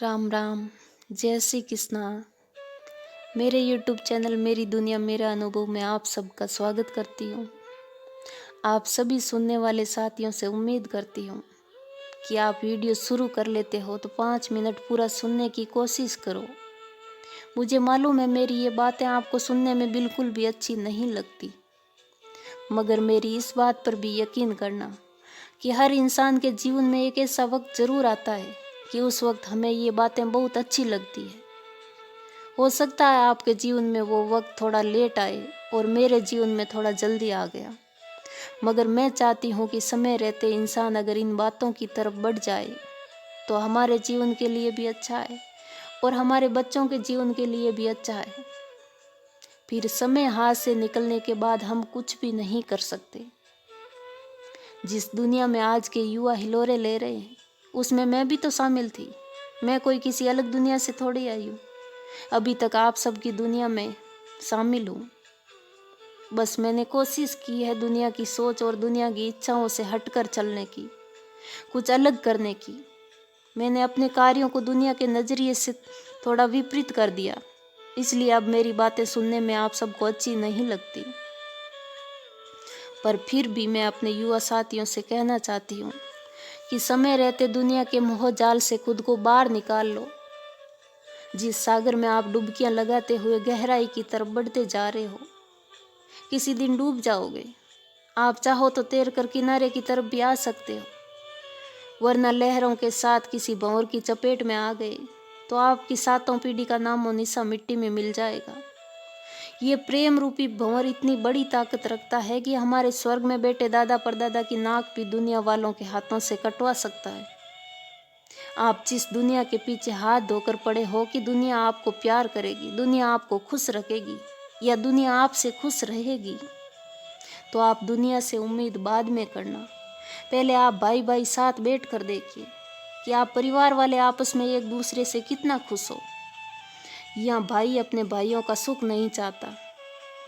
राम राम। जय श्री कृष्णा। मेरे YouTube channel मेरी दुनिया मेरा अनुभव में आप सबका स्वागत करती हूँ। आप सभी सुनने वाले साथियों से उम्मीद करती हूँ कि आप वीडियो शुरू कर लेते हो तो 5 मिनट पूरा सुनने की कोशिश करो। मुझे मालूम है मेरी ये बातें आपको सुनने में बिल्कुल भी अच्छी नहीं लगती, मगर मेरी इस बात पर भी यकीन करना कि हर इंसान के जीवन में एक ऐसा वक्त जरूर आता है कि उस वक्त हमें ये बातें बहुत अच्छी लगती है। हो सकता है आपके जीवन में वो वक्त थोड़ा लेट आए और मेरे जीवन में थोड़ा जल्दी आ गया, मगर मैं चाहती हूँ कि समय रहते इंसान अगर इन बातों की तरफ बढ़ जाए तो हमारे जीवन के लिए भी अच्छा है और हमारे बच्चों के जीवन के लिए भी अच्छा है। फिर समय हाथ से निकलने के बाद हम कुछ भी नहीं कर सकते। जिस दुनिया में आज के युवा हिलोरे ले रहे हैं उसमें मैं भी तो शामिल थी। मैं कोई किसी अलग दुनिया से थोड़ी आई हूँ। अभी तक आप सबकी दुनिया में शामिल हूँ। बस मैंने कोशिश की है दुनिया की सोच और दुनिया की इच्छाओं से हटकर चलने की, कुछ अलग करने की। मैंने अपने कार्यों को दुनिया के नज़रिए से थोड़ा विपरीत कर दिया, इसलिए अब मेरी बातें सुनने में आप सबको अच्छी नहीं लगती। पर फिर भी मैं अपने युवा साथियों से कहना चाहती हूँ कि समय रहते दुनिया के मोह जाल से खुद को बाहर निकाल लो। जिस सागर में आप डुबकियां लगाते हुए गहराई की तरफ बढ़ते जा रहे हो, किसी दिन डूब जाओगे। आप चाहो तो तैर कर किनारे की तरफ भी आ सकते हो, वरना लहरों के साथ किसी भंवर की चपेट में आ गए तो आपकी सातों पीढ़ी का नामो निशान मिट्टी में मिल जाएगा। ये प्रेम रूपी भंवर इतनी बड़ी ताकत रखता है कि हमारे स्वर्ग में बैठे दादा परदादा की नाक भी दुनिया वालों के हाथों से कटवा सकता है। आप जिस दुनिया के पीछे हाथ धोकर पड़े हो कि दुनिया आपको प्यार करेगी, दुनिया आपको खुश रखेगी या दुनिया आपसे खुश रहेगी, तो आप दुनिया से उम्मीद बाद में करना। पहले आप भाई भाई साथ बैठ कर देखिए कि आप परिवार वाले आपस में एक दूसरे से कितना खुश हो। यहाँ भाई अपने भाइयों का सुख नहीं चाहता,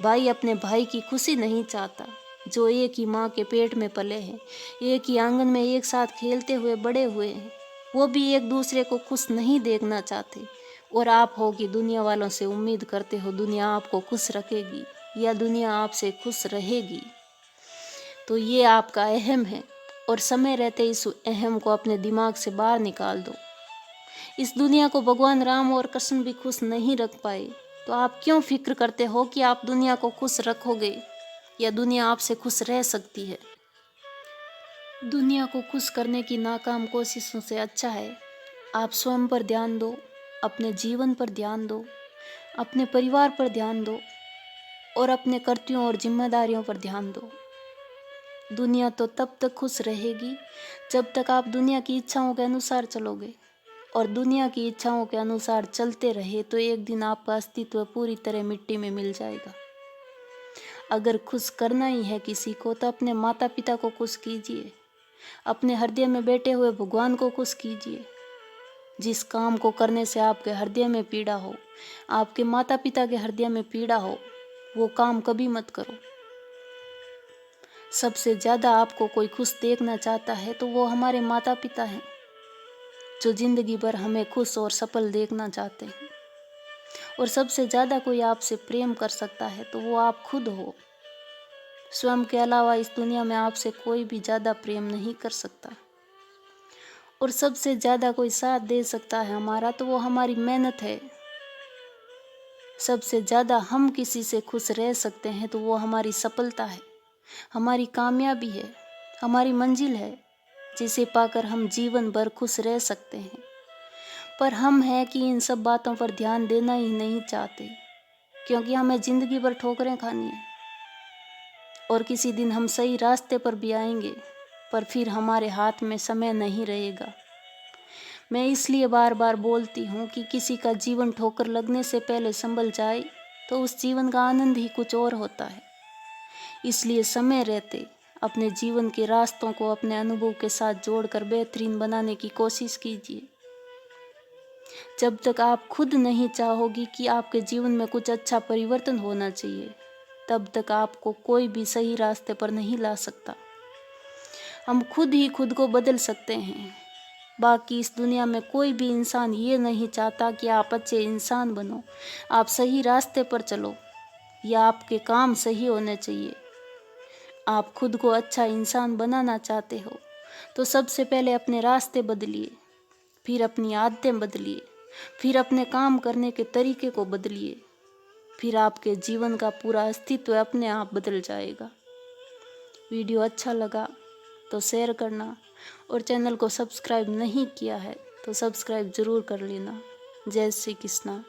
भाई अपने भाई की खुशी नहीं चाहता। जो एक ही माँ के पेट में पले हैं, एक ही आंगन में एक साथ खेलते हुए बड़े हुए हैं, वो भी एक दूसरे को खुश नहीं देखना चाहते। और आप हो कि दुनिया वालों से उम्मीद करते हो दुनिया आपको खुश रखेगी या दुनिया आपसे खुश रहेगी। तो ये आपका अहम है और समय रहते इस अहम को अपने दिमाग से बाहर निकाल दो। इस दुनिया को भगवान राम और कृष्ण भी खुश नहीं रख पाए, तो आप क्यों फिक्र करते हो कि आप दुनिया को खुश रखोगे या दुनिया आपसे खुश रह सकती है। दुनिया को खुश करने की नाकाम कोशिशों से अच्छा है आप स्वयं पर ध्यान दो, अपने जीवन पर ध्यान दो, अपने परिवार पर ध्यान दो और अपने कर्तव्यों और जिम्मेदारियों पर ध्यान दो। दुनिया तो तब तक खुश रहेगी जब तक आप दुनिया की इच्छाओं के अनुसार चलोगे, और दुनिया की इच्छाओं के अनुसार चलते रहे तो एक दिन आपका अस्तित्व पूरी तरह मिट्टी में मिल जाएगा। अगर खुश करना ही है किसी को तो अपने माता पिता को खुश कीजिए, अपने हृदय में बैठे हुए भगवान को खुश कीजिए। जिस काम को करने से आपके हृदय में पीड़ा हो, आपके माता पिता के हृदय में पीड़ा हो, वो काम कभी मत करो। सबसे ज्यादा आपको कोई खुश देखना चाहता है तो वो हमारे माता पिता हैं, जो जिंदगी भर हमें खुश और सफल देखना चाहते हैं। और सबसे ज्यादा कोई आपसे प्रेम कर सकता है तो वो आप खुद हो। स्वयं के अलावा इस दुनिया में आपसे कोई भी ज्यादा प्रेम नहीं कर सकता। और सबसे ज्यादा कोई साथ दे सकता है हमारा तो वो हमारी मेहनत है। सबसे ज्यादा हम किसी से खुश रह सकते हैं तो वो हमारी सफलता है, हमारी कामयाबी है, हमारी मंजिल है, जिसे पाकर हम जीवन भर खुश रह सकते हैं। पर हम हैं कि इन सब बातों पर ध्यान देना ही नहीं चाहते, क्योंकि हमें जिंदगी भर ठोकरें खानी है और किसी दिन हम सही रास्ते पर भी आएंगे, पर फिर हमारे हाथ में समय नहीं रहेगा। मैं इसलिए बार बार बोलती हूँ कि किसी का जीवन ठोकर लगने से पहले संभल जाए तो उस जीवन का आनंद ही कुछ और होता है। इसलिए समय रहते अपने जीवन के रास्तों को अपने अनुभव के साथ जोड़कर बेहतरीन बनाने की कोशिश कीजिए। जब तक आप खुद नहीं चाहोगी कि आपके जीवन में कुछ अच्छा परिवर्तन होना चाहिए, तब तक आपको कोई भी सही रास्ते पर नहीं ला सकता। हम खुद ही खुद को बदल सकते हैं। बाकी इस दुनिया में कोई भी इंसान ये नहीं चाहता कि आप अच्छे इंसान बनो, आप सही रास्ते पर चलो, या आपके काम सही होने चाहिए। आप खुद को अच्छा इंसान बनाना चाहते हो तो सबसे पहले अपने रास्ते बदलिए, फिर अपनी आदतें बदलिए, फिर अपने काम करने के तरीके को बदलिए, फिर आपके जीवन का पूरा अस्तित्व अपने आप बदल जाएगा। वीडियो अच्छा लगा तो शेयर करना, और चैनल को सब्सक्राइब नहीं किया है तो सब्सक्राइब ज़रूर कर लेना। जय श्री कृष्णा।